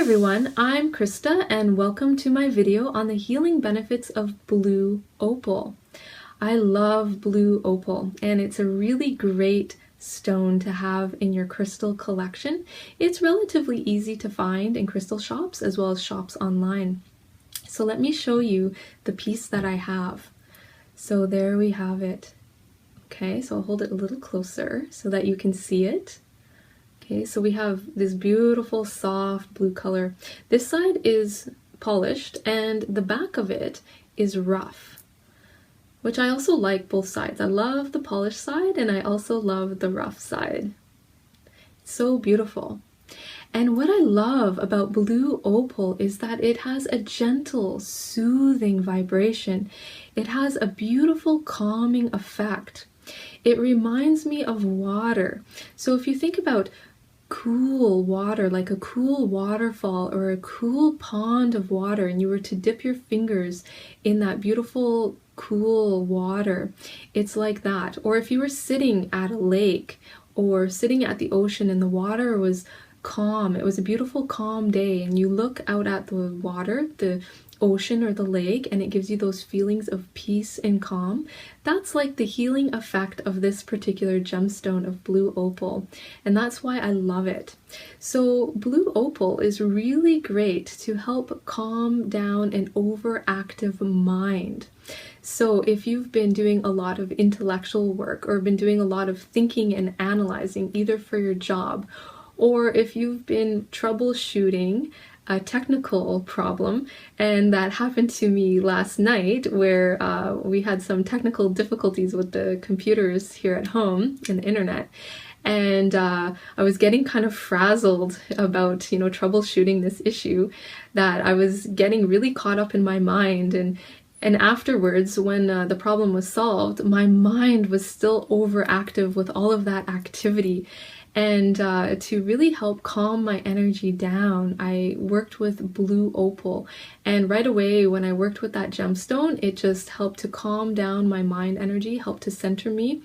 everyone, I'm Christa and welcome to my video on the healing benefits of blue opal. I love blue opal and it's a really great stone to have in your crystal collection. It's relatively easy to find in crystal shops as well as shops online. So let me show you the piece that I have. So there we have it. Okay, so I'll hold it a little closer so that you can see it. Okay, so we have this beautiful soft blue color. This side is polished and the back of it is rough, which I also like both sides. I love the polished side and I also love the rough side. It's so beautiful. And what I love about blue opal is that it has a gentle, soothing vibration. It has a beautiful calming effect. It reminds me of water. So if you think about cool water, like a cool waterfall or a cool pond of water, and you were to dip your fingers in that beautiful cool water, it's like that. Or if you were sitting at a lake or sitting at the ocean and the water was calm, it was a beautiful calm day, and you look out at the water, the ocean or the lake, and it gives you those feelings of peace and calm. That's like the healing effect of this particular gemstone of blue opal, and that's why I love it. So blue opal is really great to help calm down an overactive mind. So if you've been doing a lot of intellectual work or been doing a lot of thinking and analyzing, either for your job, or if you've been troubleshooting a technical problem, and that happened to me last night where we had some technical difficulties with the computers here at home and the internet, and I was getting kind of frazzled about troubleshooting this issue, that I was getting really caught up in my mind, and afterwards, when the problem was solved, my mind was still overactive with all of that activity. And to really help calm my energy down, I worked with blue opal. And right away, when I worked with that gemstone, it just helped to calm down my mind energy, helped to center me.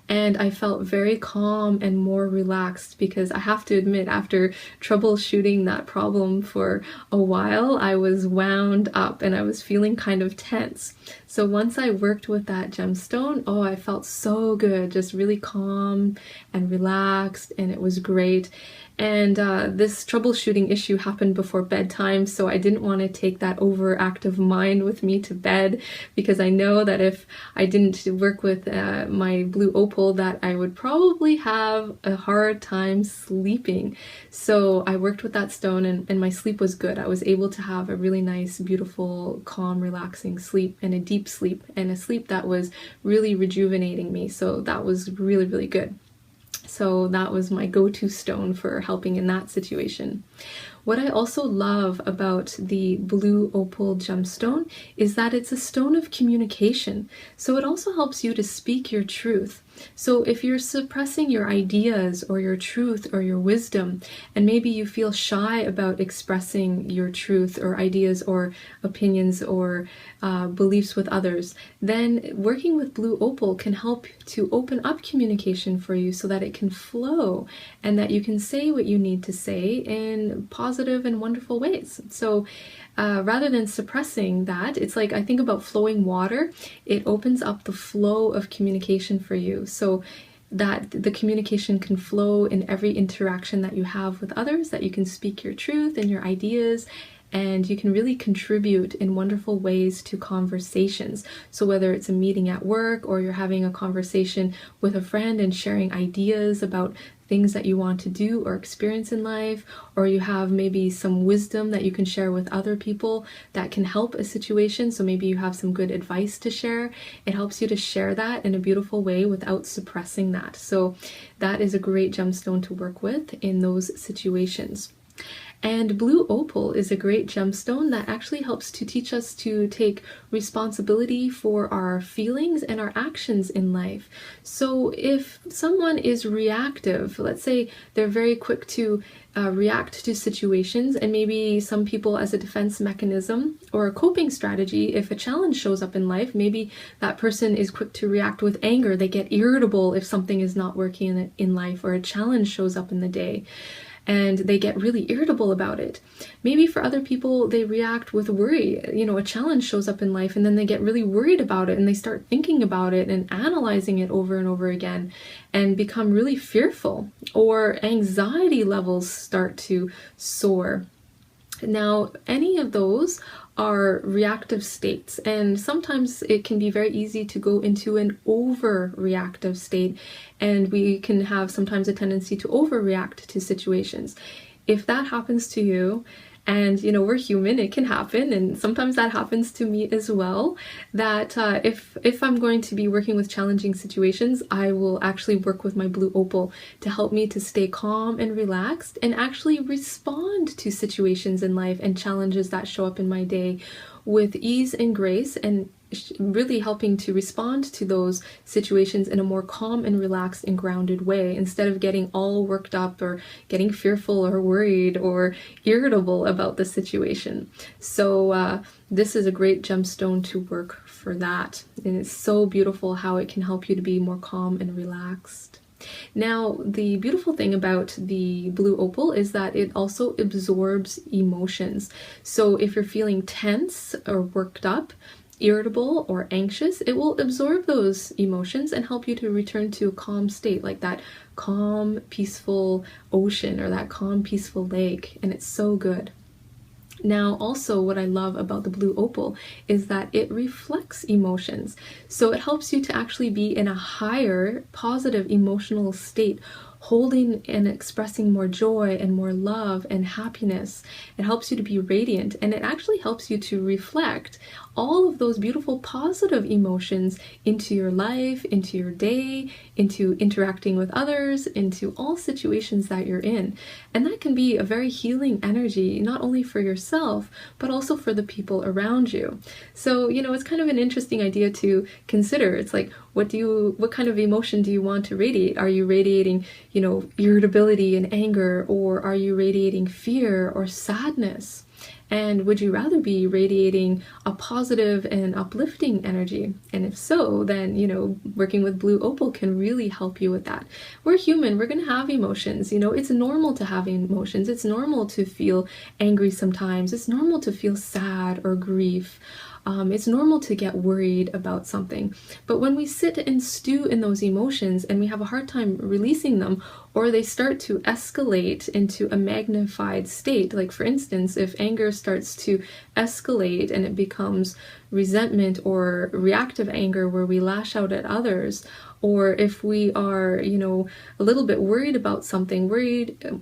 And I felt very calm and more relaxed, because I have to admit, after troubleshooting that problem for a while, I was wound up and I was feeling kind of tense. So once I worked with that gemstone, oh, I felt so good, just really calm and relaxed, and it was great. And this troubleshooting issue happened before bedtime, so I didn't want to take that overactive mind with me to bed, because I know that if I didn't work with my blue opal, that I would probably have a hard time sleeping. So I worked with that stone, and my sleep was good. I was able to have a really nice, beautiful, calm, relaxing sleep, and a deep sleep, and a sleep that was really rejuvenating me. So that was really, really good. So that was my go-to stone for helping in that situation. What I also love about the blue opal gemstone is that it's a stone of communication. So it also helps you to speak your truth. So if you're suppressing your ideas or your truth or your wisdom, and maybe you feel shy about expressing your truth or ideas or opinions or beliefs with others, then working with blue opal can help to open up communication for you so that it can flow and that you can say what you need to say in positive and wonderful ways. So rather than suppressing that, it's like, I think about flowing water. It opens up the flow of communication for you, so that the communication can flow in every interaction that you have with others, that you can speak your truth and your ideas, and you can really contribute in wonderful ways to conversations. So whether it's a meeting at work, or you're having a conversation with a friend and sharing ideas about things that you want to do or experience in life, or you have maybe some wisdom that you can share with other people that can help a situation. So maybe you have some good advice to share. It helps you to share that in a beautiful way without suppressing that. So that is a great gemstone to work with in those situations. And blue opal is a great gemstone that actually helps to teach us to take responsibility for our feelings and our actions in life. So if someone is reactive, let's say they're very quick to react to situations, and maybe some people, as a defense mechanism or a coping strategy, if a challenge shows up in life, maybe that person is quick to react with anger. They get irritable if something is not working in life or a challenge shows up in the day. and they get really irritable about it. Maybe for other people, they react with worry. A challenge shows up in life and then they get really worried about it and they start thinking about it and analyzing it over and over again and become really fearful, or anxiety levels start to soar. Now, any of those are reactive states, and sometimes it can be very easy to go into an overreactive state, and we can have sometimes a tendency to overreact to situations. If that happens to you, and we're human, it can happen, and sometimes that happens to me as well, that if I'm going to be working with challenging situations, I will actually work with my blue opal to help me to stay calm and relaxed and actually respond to situations in life and challenges that show up in my day with ease and grace, and really helping to respond to those situations in a more calm and relaxed and grounded way, instead of getting all worked up or getting fearful or worried or irritable about the situation. So this is a great gemstone to work for that, and it's so beautiful how it can help you to be more calm and relaxed. Now, the beautiful thing about the blue opal is that it also absorbs emotions. So if you're feeling tense or worked up, irritable or anxious, it will absorb those emotions and help you to return to a calm state, like that calm, peaceful ocean or that calm, peaceful lake. And it's so good. Now, also what I love about the blue opal is that it reflects emotions. So it helps you to actually be in a higher, positive emotional state, holding and expressing more joy and more love and happiness. It helps you to be radiant, and it actually helps you to reflect all of those beautiful positive emotions into your life, into your day, into interacting with others, into all situations that you're in. And that can be a very healing energy, not only for yourself, but also for the people around you. So, it's kind of an interesting idea to consider. It's like, what kind of emotion do you want to radiate? Are you radiating, irritability and anger, or are you radiating fear or sadness? And would you rather be radiating a positive and uplifting energy? And if so, then, working with blue opal can really help you with that. We're human, we're going to have emotions. It's normal to have emotions. It's normal to feel angry sometimes. It's normal to feel sad or grief. It's normal to get worried about something. But when we sit and stew in those emotions and we have a hard time releasing them, or they start to escalate into a magnified state, like for instance, if anger starts to escalate and it becomes resentment or reactive anger where we lash out at others, or if we are, a little bit worried about something,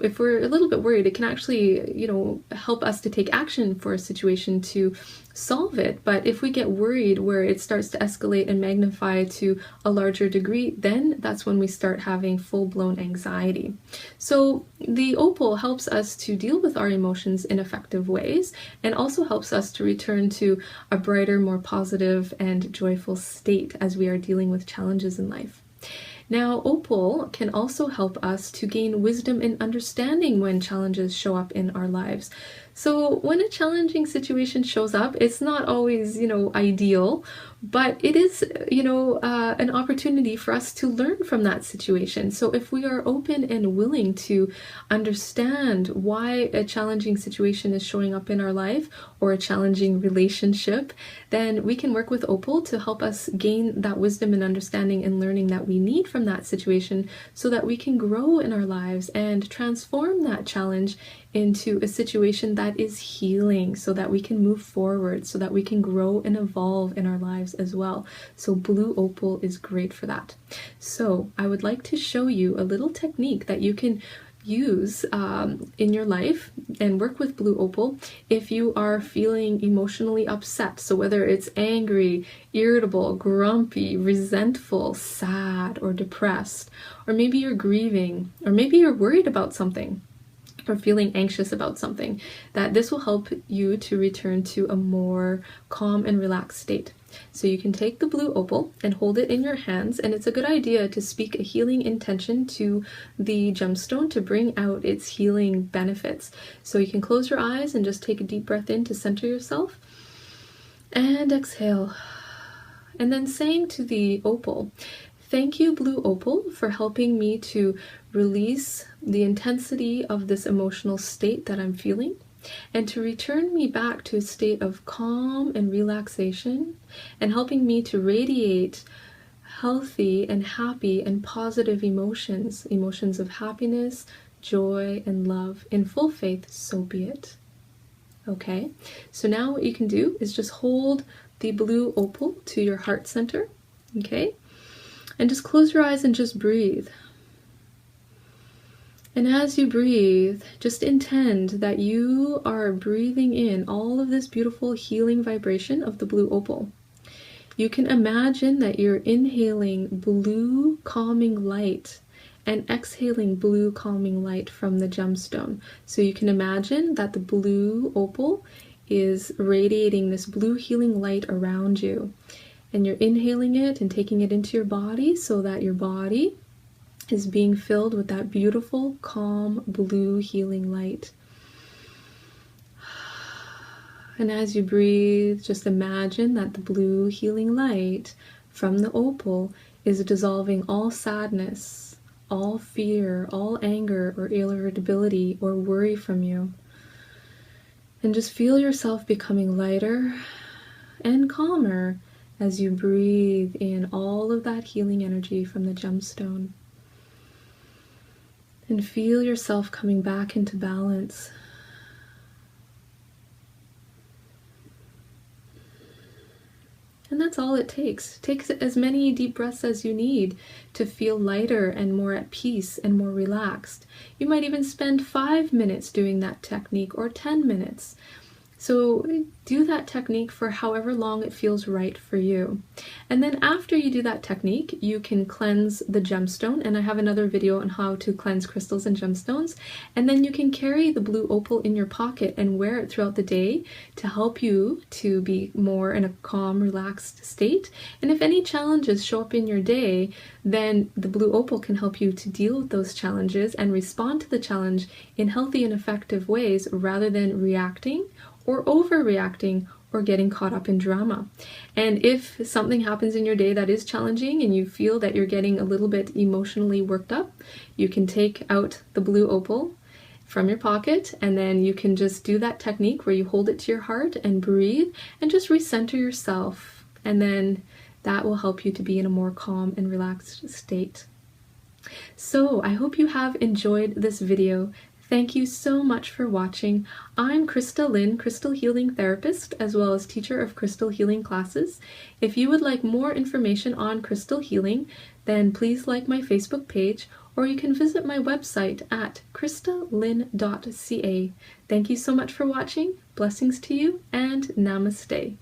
if we're a little bit worried, it can actually, help us to take action for a situation to solve it. But if we get worried where it starts to escalate and magnify to a larger degree, then that's when we start having full-blown anxiety. So the opal helps us to deal with our emotions in effective ways, and also helps us to return to a brighter, more positive and joyful state as we are dealing with challenges in life. Now, opal can also help us to gain wisdom and understanding when challenges show up in our lives. So when a challenging situation shows up, it's not always, ideal, but it is, an opportunity for us to learn from that situation. So if we are open and willing to understand why a challenging situation is showing up in our life, or a challenging relationship, then we can work with opal to help us gain that wisdom and understanding and learning that we need from that situation, so that we can grow in our lives and transform that challenge into a situation that is healing, so that we can move forward, so that we can grow and evolve in our lives as well. So blue opal is great for that. So I would like to show you a little technique that you can use in your life and work with blue opal if you are feeling emotionally upset. So whether it's angry, irritable, grumpy, resentful, sad, or depressed, or maybe you're grieving, or maybe you're worried about something, or feeling anxious about something, that this will help you to return to a more calm and relaxed state. So you can take the blue opal and hold it in your hands, and it's a good idea to speak a healing intention to the gemstone to bring out its healing benefits. So you can close your eyes and just take a deep breath in to center yourself, and exhale. And then saying to the opal, Thank you, Blue Opal, for helping me to release the intensity of this emotional state that I'm feeling, and to return me back to a state of calm and relaxation, and helping me to radiate healthy and happy and positive emotions, emotions of happiness, joy, and love. In full faith, so be it. Okay, so now what you can do is just hold the blue opal to your heart center, okay? And just close your eyes and just breathe. And as you breathe, just intend that you are breathing in all of this beautiful healing vibration of the blue opal. You can imagine that you're inhaling blue calming light and exhaling blue calming light from the gemstone. So you can imagine that the blue opal is radiating this blue healing light around you. And you're inhaling it and taking it into your body so that your body is being filled with that beautiful, calm, blue healing light. And as you breathe, just imagine that the blue healing light from the opal is dissolving all sadness, all fear, all anger or irritability or worry from you. And just feel yourself becoming lighter and calmer as you breathe in all of that healing energy from the gemstone. And feel yourself coming back into balance. And that's all it takes. Take as many deep breaths as you need to feel lighter and more at peace and more relaxed. You might even spend 5 minutes doing that technique or 10 minutes. So do that technique for however long it feels right for you. And then after you do that technique, you can cleanse the gemstone. And I have another video on how to cleanse crystals and gemstones. And then you can carry the blue opal in your pocket and wear it throughout the day to help you to be more in a calm, relaxed state. And if any challenges show up in your day, then the blue opal can help you to deal with those challenges and respond to the challenge in healthy and effective ways rather than reacting or overreacting or getting caught up in drama. And if something happens in your day that is challenging and you feel that you're getting a little bit emotionally worked up, you can take out the blue opal from your pocket, and then you can just do that technique where you hold it to your heart and breathe and just recenter yourself. And then that will help you to be in a more calm and relaxed state. So I hope you have enjoyed this video. Thank you so much for watching. I'm Christa Lynn, Crystal Healing Therapist, as well as teacher of crystal healing classes. If you would like more information on crystal healing, then please like my Facebook page, or you can visit my website at christalyn.ca. Thank you so much for watching. Blessings to you, and namaste.